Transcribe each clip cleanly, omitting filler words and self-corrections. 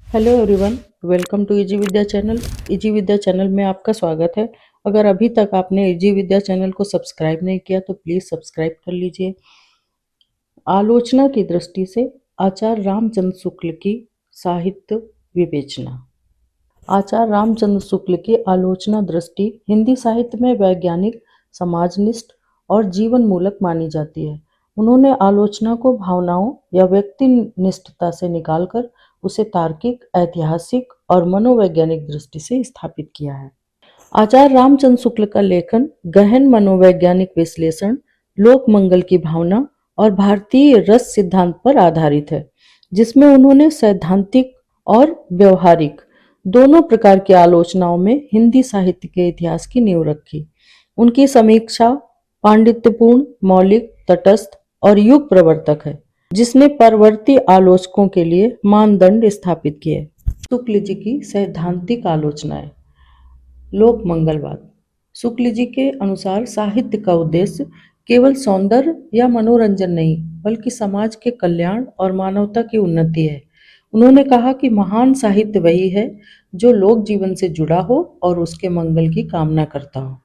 Hello everyone, welcome to easy Vidya channel. Easy Vidya channel में आपका स्वागत है। अगर अभी तक आपने इजी विद्या चैनल को सब्सक्राइब नहीं किया तो प्लीज़ सब्सक्राइब कर लीजिए। आलोचना की दृष्टि से आचार्य रामचंद्र शुक्ल की साहित्य विवेचना। आचार्य रामचंद्र शुक्ल की आलोचना दृष्टि हिंदी साहित्य में वैज्ञानिक, समाजनिष्ठ और जीवन मूलक मानी जाती है। उन्होंने आलोचना को भावनाओं या व्यक्ति निष्ठता से निकालकर उसे तार्किक, ऐतिहासिक और मनोवैज्ञानिक दृष्टि से स्थापित किया है। आचार्य रामचंद्र शुक्ल का लेखन गहन मनोवैज्ञानिक विश्लेषण, लोक मंगल की भावना और भारतीय रस सिद्धांत पर आधारित है, जिसमें उन्होंने सैद्धांतिक और व्यवहारिक दोनों प्रकार की आलोचनाओं में हिंदी साहित्य के इतिहास की नींव रखी। उनकी समीक्षा पांडित्यपूर्ण, मौलिक, तटस्थ और युग प्रवर्तक है, जिसने परवर्ती आलोचकों के लिए मानदंड स्थापित किए। शुक्ल जी की सैद्धांतिक आलोचनाएं। लोक मंगलवाद। शुक्ल जी के अनुसार साहित्य का उद्देश्य केवल सौंदर्य या मनोरंजन नहीं, बल्कि समाज के कल्याण और मानवता की उन्नति है। उन्होंने कहा कि महान साहित्य वही है जो लोक जीवन से जुड़ा हो और उसके मंगल की कामना करता हो।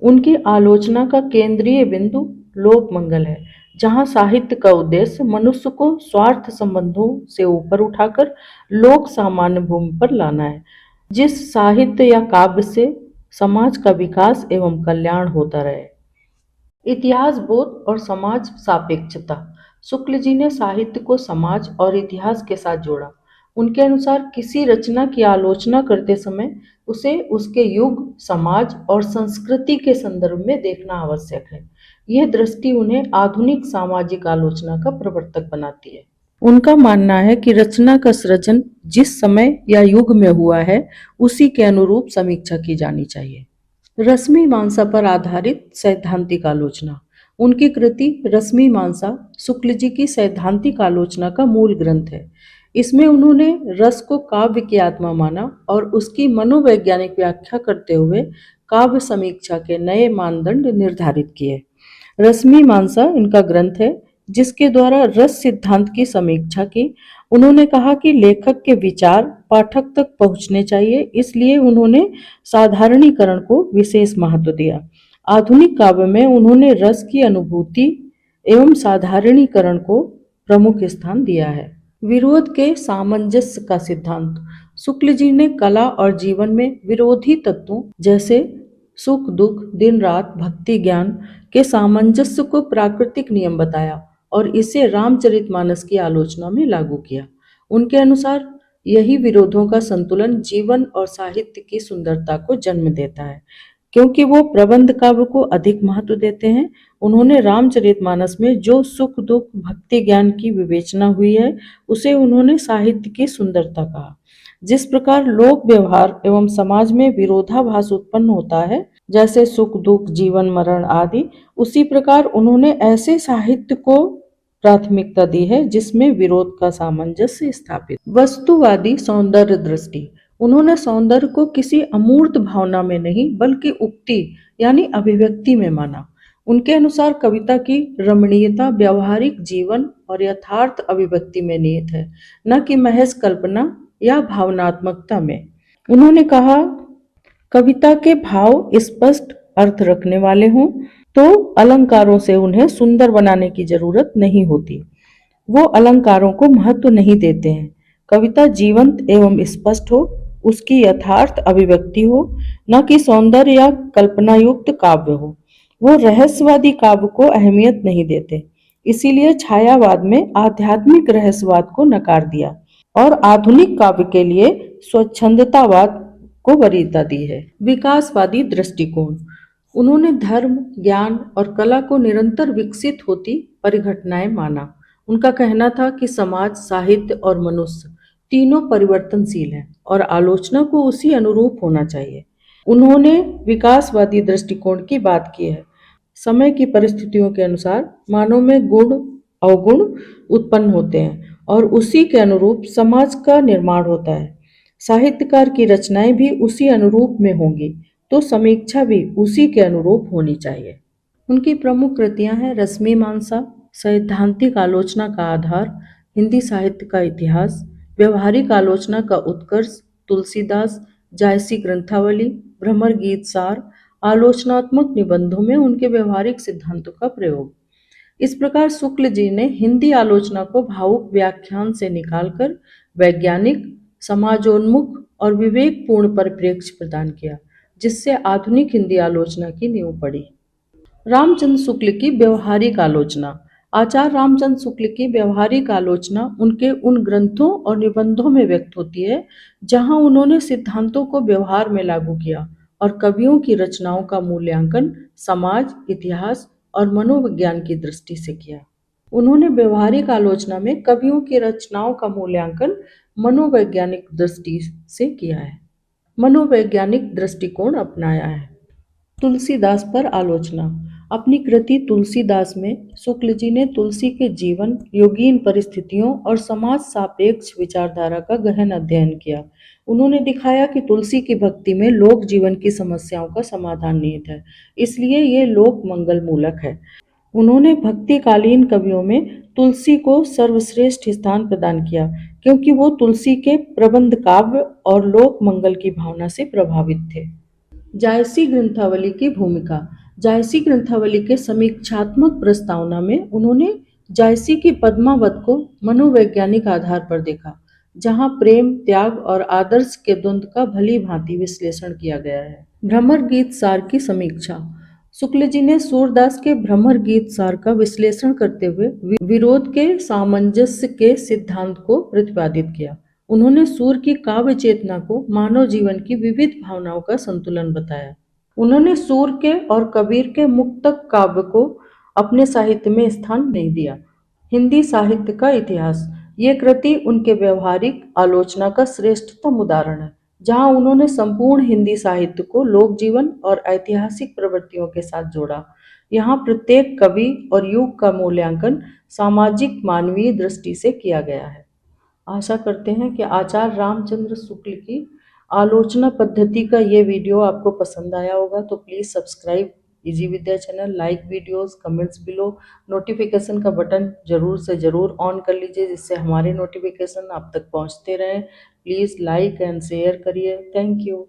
उनकी आलोचना का केंद्रीय बिंदु लोक मंगल है, जहां साहित्य का उद्देश्य मनुष्य को स्वार्थ संबंधों से ऊपर उठाकर लोक सामान्य भूमि पर लाना है। जिस साहित्य या काव्य से समाज का विकास एवं कल्याण होता रहे। इतिहास बोध और समाज सापेक्षता। शुक्ल जी ने साहित्य को समाज और इतिहास के साथ जोड़ा। उनके अनुसार किसी रचना की आलोचना करते समय उसे उसके युग, समाज और संस्कृति के संदर्भ में देखना आवश्यक है। यह दृष्टि उन्हें आधुनिक सामाजिक आलोचना का प्रवर्तक बनाती है। उनका मानना है कि रचना का सृजन जिस समय या युग में हुआ है, उसी के अनुरूप समीक्षा की जानी चाहिए। रश्मिमांसा पर आधारित सैद्धांतिक आलोचना। उनकी कृति रश्मिमांसा शुक्ल जी की सैद्धांतिक आलोचना का मूल ग्रंथ है। इसमें उन्होंने रस को काव्य की आत्मा माना और उसकी मनोवैज्ञानिक व्याख्या करते हुए काव्य समीक्षा के नए मानदंड निर्धारित किए। रश्मिमांसा इनका ग्रंथ है, जिसके द्वारा रस सिद्धांत की समीक्षा की। उन्होंने कहा कि लेखक के विचार पाठक तक पहुंचने चाहिए, इसलिए उन्होंने साधारणीकरण को विशेष महत्व दिया। आधुनिक काव्य में उन्होंने रस की अनुभूति एवं साधारणीकरण को प्रमुख स्थान दिया है। विरोध के सामंजस्य का सिद्धांत। शुक्ल जी ने कला और जीवन में विरोधी तत्वों जैसे सुख दुख, दिन रात, भक्ति ज्ञान के सामंजस्य को प्राकृतिक नियम बताया और इसे रामचरितमानस की आलोचना में लागू किया। उनके अनुसार यही विरोधों का संतुलन जीवन और साहित्य की सुंदरता को जन्म देता है, क्योंकि वो प्रबंध काव्य को अधिक महत्व देते हैं। उन्होंने रामचरितमानस में जो सुख दुख भक्ति ज्ञान की विवेचना हुई है, उसे उन्होंने साहित्य की सुंदरता कहा। जिस प्रकार लोक व्यवहार एवं समाज में विरोधाभास उत्पन्न होता है, जैसे सुख दुख, जीवन मरण आदि, उसी प्रकार उन्होंने ऐसे साहित्य को प्राथमिकता दी है जिसमें विरोध का सामंजस्य स्थापित। वस्तुवादी सौंदर्य दृष्टि। उन्होंने सौंदर्य को किसी अमूर्त भावना में नहीं, बल्कि उक्ति यानी अभिव्यक्ति में माना। उनके अनुसार कविता की रमणीयता व्यावहारिक जीवन और यथार्थ अभिव्यक्ति में निहित है, न कि महज कल्पना या भावनात्मकता में। उन्होंने कहा, कविता के भाव स्पष्ट अर्थ रखने वाले हों तो अलंकारों से उन्हें सुंदर बनाने की जरूरत नहीं होती। वो अलंकारों को महत्व नहीं देते हैं। कविता जीवंत एवं स्पष्ट हो, उसकी यथार्थ अभिव्यक्ति हो, न कि सौंदर्य या कल्पनायुक्त काव्य हो। वो रहस्यवादी काव्य को अहमियत नहीं देते, इसीलिए छायावाद में आध्यात्मिक रहस्यवाद को नकार दिया और आधुनिक काव्य के लिए स्वच्छंदतावाद को वरीयता दी है। विकासवादी दृष्टिकोण। उन्होंने धर्म, ज्ञान और कला को निरंतर विकसित होती परिघटनाएं माना। उनका कहना था कि समाज, साहित्य और मनुष्य तीनों परिवर्तनशील हैं और आलोचना को उसी अनुरूप होना चाहिए। उन्होंने विकासवादी दृष्टिकोण की बात की है। समय की परिस्थितियों के अनुसार मानव में गुण अवगुण उत्पन्न होते हैं और उसी के अनुरूप समाज का निर्माण होता है। साहित्यकार की रचनाएं भी उसी अनुरूप में होंगी, तो समीक्षा भी उसी के अनुरूप होनी चाहिए। उनकी प्रमुख कृतियां हैं रश्मिमांसा, सैद्धांतिक आलोचना का आधार, हिंदी साहित्य का इतिहास, व्यवहारिक आलोचना का उत्कर्ष तुलसीदास, जायसी ग्रंथावली, भ्रमर गीत सार, आलोचनात्मक निबंधों में उनके व्यवहारिक सिद्धांतों का प्रयोग। इस प्रकार शुक्ल जी ने हिंदी आलोचना को भावुक व्याख्यान से निकालकर वैज्ञानिक, समाजोन्मुख और विवेकपूर्ण परिप्रेक्ष्य प्रदान किया, जिससे आधुनिक हिंदी आलोचना की नींव पड़ी। रामचंद्र शुक्ल की व्यवहारिक आलोचना। आचार्य रामचंद्र शुक्ल की व्यवहारिक आलोचना उनके उन ग्रंथों और निबंधों में व्यक्त होती है जहां उन्होंने सिद्धांतों को व्यवहार में लागू किया और कवियों की रचनाओं का मूल्यांकन समाज, इतिहास और मनोविज्ञान की दृष्टि से किया। उन्होंने व्यवहारिक आलोचना में कवियों की रचनाओं का मूल्यांकन मनोवैज्ञानिक दृष्टि से किया है, मनोवैज्ञानिक दृष्टिकोण अपनाया है। तुलसीदास पर आलोचना। अपनी कृति तुलसीदास में शुक्ल जी ने तुलसी के जीवन, योगीन परिस्थितियों और समाज सापेक्ष विचारधारा का गहन अध्ययन किया। उन्होंने दिखाया कि तुलसी की भक्ति में लोक जीवन की समस्याओं का समाधान निहित है, इसलिए ये लोक मंगल मूलक है। उन्होंने भक्तिकालीन कवियों में तुलसी को सर्वश्रेष्ठ स्थान प्रदान किया, क्योंकि वो तुलसी के प्रबंध काव्य और लोक मंगल की भावना से प्रभावित थे। जायसी ग्रंथावली की भूमिका। जायसी ग्रंथावली के समीक्षात्मक प्रस्तावना में उन्होंने जायसी की पद्मावत को मनोवैज्ञानिक आधार पर देखा, जहां प्रेम, त्याग और आदर्श के द्वंद्व का भली भांति विश्लेषण किया गया है। भ्रमर गीत सार की समीक्षा। शुक्ल जी ने सूरदास के भ्रमर गीत सार का विश्लेषण करते हुए विरोध के सामंजस्य के सिद्धांत को प्रतिपादित किया। उन्होंने सूर की काव्य चेतना को मानव जीवन की विविध भावनाओं का संतुलन बताया। उन्होंने सूर के और कबीर के मुक्तक काव्य को अपने साहित्य में स्थान नहीं दिया। हिंदी साहित्य का इतिहास। ये कृति उनके व्यवहारिक आलोचना का श्रेष्ठतम उदाहरण है, जहां उन्होंने संपूर्ण हिंदी साहित्य को लोक जीवन और ऐतिहासिक प्रवृत्तियों के साथ जोड़ा। यहाँ प्रत्येक कवि और युग का मूल्यांकन सामाजिक मानवीय दृष्टि से किया गया है। आशा करते हैं कि आचार्य रामचंद्र शुक्ल की आलोचना पद्धति का ये वीडियो आपको पसंद आया होगा, तो please subscribe easy Vidya channel, like videos, comments below, notification का बटन जरूर से ज़रूर ऑन कर लीजिए, जिससे हमारे नोटिफिकेशन आप तक पहुंचते रहें। प्लीज़ लाइक एंड शेयर करिए। Thank you.